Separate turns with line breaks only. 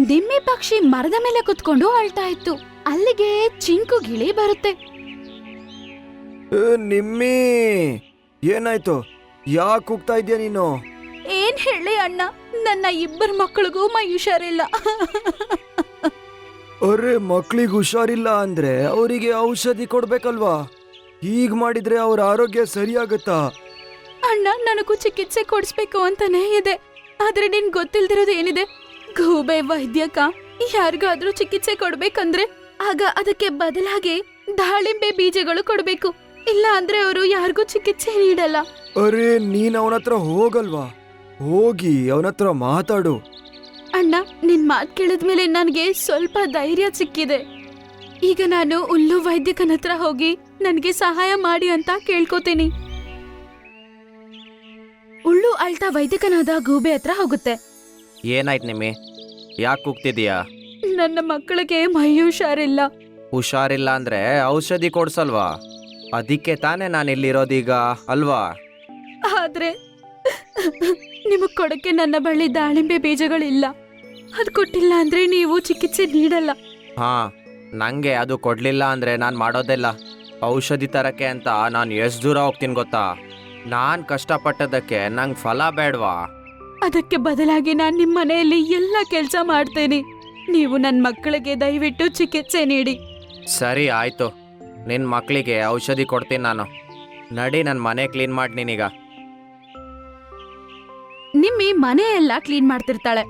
ದಿಮ್ಮಿ ಪಕ್ಷಿ ಮರದ ಮೇಲೆ ಕುತ್ಕೊಂಡು ಅಳ್ತಾ ಇತ್ತು. ಅಲ್ಲಿಗೆ ಚಿಂಕು ಗಿಳಿ ಬರುತ್ತೆ.
ನಿಮ್ಮಿ, ಏನಾಯ್ತು? ಯಾಕೆ ಕೂಗ್ತಾ ಇದೀಯ ನೀನು?
ಏನ್ ಹೇಳಿ ಅಣ್ಣ, ನನ್ನ ಇಬ್ಬರು ಮಕ್ಕಳಿಗೂ ಮೈ ಹುಷಾರಿಲ್ಲ.
ಅರೆ, ಮಕ್ಳಿಗೆ ಹುಷಾರಿಲ್ಲ ಅಂದ್ರೆ ಅವರಿಗೆ ಔಷಧಿ ಕೊಡ್ಬೇಕಲ್ವಾ? ಹೀಗ್ ಮಾಡಿದ್ರೆ ಅವ್ರ ಆರೋಗ್ಯ ಸರಿಯಾಗತ್ತಾ?
ಅಣ್ಣ, ನನಗೂ ಚಿಕಿತ್ಸೆ ಕೊಡಿಸ್ಬೇಕು ಅಂತಾನೆ ಇದೆ. ಆದ್ರೆ ನಿನ್ ಗೊತ್ತಿಲ್ದಿರೋದು ಏನಿದೆ, ಗೂಬೆ ವೈದ್ಯಕ ಯಾರಿಗಾದ್ರೂ ಚಿಕಿತ್ಸೆ ಕೊಡ್ಬೇಕಂದ್ರೆ ಆಗ ಅದಕ್ಕೆ ಬದಲಾಗಿ ದಾಳಿಂಬೆ ಬೀಜಗಳು ಕೊಡ್ಬೇಕು. ಇಲ್ಲ ಅಂದ್ರೆ ಅವರು ಯಾರಿಗೂ ಚಿಕಿತ್ಸೆ ನೀಡಲ್ಲ.
ಅರೆ, ನೀನ್ ಅವನ ಹತ್ರ ಹೋಗಲ್ವಾ? ಹೋಗಿ ಅವನ ಹತ್ರ ಮಾತಾಡು.
ಅಣ್ಣ, ನಿನ್ ಮಾತ್ ಕೇಳಿದ್ಮೇಲೆ ನನಗೆ ಸ್ವಲ್ಪ ಧೈರ್ಯ ಸಿಕ್ಕಿದೆ. ಈಗ ನಾನು ಹುಲ್ಲು ವೈದ್ಯಕನ ಹತ್ರ ಹೋಗಿ ನನ್ಗೆ ಸಹಾಯ ಮಾಡಿ ಅಂತ ಕೇಳ್ಕೊತೀನಿ. ಹುಲ್ಲು ಅಳ್ತಾ ವೈದ್ಯಕನಾದ ಗೂಬೆ ಹತ್ರ ಹೋಗುತ್ತೆ.
ಏನಾಯ್ತು ನಿಮ್ಮಿ? ಯಾಕೆ ಕೂಗ್ತಿದೀಯಾ?
ನನ್ನ ಮಕ್ಕಳಿಗೆ ಮೈ ಹುಷಾರಿಲ್ಲ.
ಹುಷಾರಿಲ್ಲ ಅಂದ್ರೆ ಔಷಧಿ ಕೊಡ್ಸಲ್ವಾ? ಅದಕ್ಕೆ ತಾನೇ ನಾನು ಇಲ್ಲಿರೋದೀಗ ಅಲ್ವಾ?
ಆದ್ರೆ ನಿಮಗ್ ಕೊಡಕ್ಕೆ ನನ್ನ ಬಳಿ ದಾಳಿಂಬೆ ಬೀಜಗಳಿಲ್ಲ. ಅದ್ ಕೊಟ್ಟಿಲ್ಲ ಅಂದ್ರೆ ನೀವು ಚಿಕಿತ್ಸೆ ನೀಡಲ್ಲ.
ಹಾ, ನಂಗೆ ಅದು ಕೊಡ್ಲಿಲ್ಲ ಅಂದ್ರೆ ನಾನು ಮಾಡೋದಿಲ್ಲ. ಔಷಧಿ ತರಕ್ಕೆ ಅಂತ ನಾನು ಎಷ್ಟು ದೂರ ಹೋಗ್ತೀನಿ ಗೊತ್ತಾ? ನಾನು ಕಷ್ಟಪಟ್ಟದಕ್ಕೆ ನಂಗೆ ಫಲ ಬೇಡವಾ?
ಅದಕ್ಕೆ ಬದಲಾಗಿ ನಾನ್ ನಿಮ್ ಮನೆಯಲ್ಲಿ ಎಲ್ಲ ಕೆಲ್ಸ ಮಾಡ್ತೇನೆ. ನೀವು ನನ್ ಮಕ್ಕಳಿಗೆ ದಯವಿಟ್ಟು ಚಿಕಿತ್ಸೆ ನೀಡಿ.
ಸರಿ ಆಯ್ತು, ನಿನ್ನ ಮಕ್ಕಳಿಗೆ ಔಷಧಿ ಕೊಡ್ತೀನಿ ನಾನು. ನಡಿ, ನನ್ನ ಮನೆ ಕ್ಲೀನ್ ಮಾಡಿ ನೀನೀಗ.
ನಿಮ್ಮಿ ಮನೆ ಎಲ್ಲ ಕ್ಲೀನ್ ಮಾಡ್ತಿರ್ತಾಳೆ.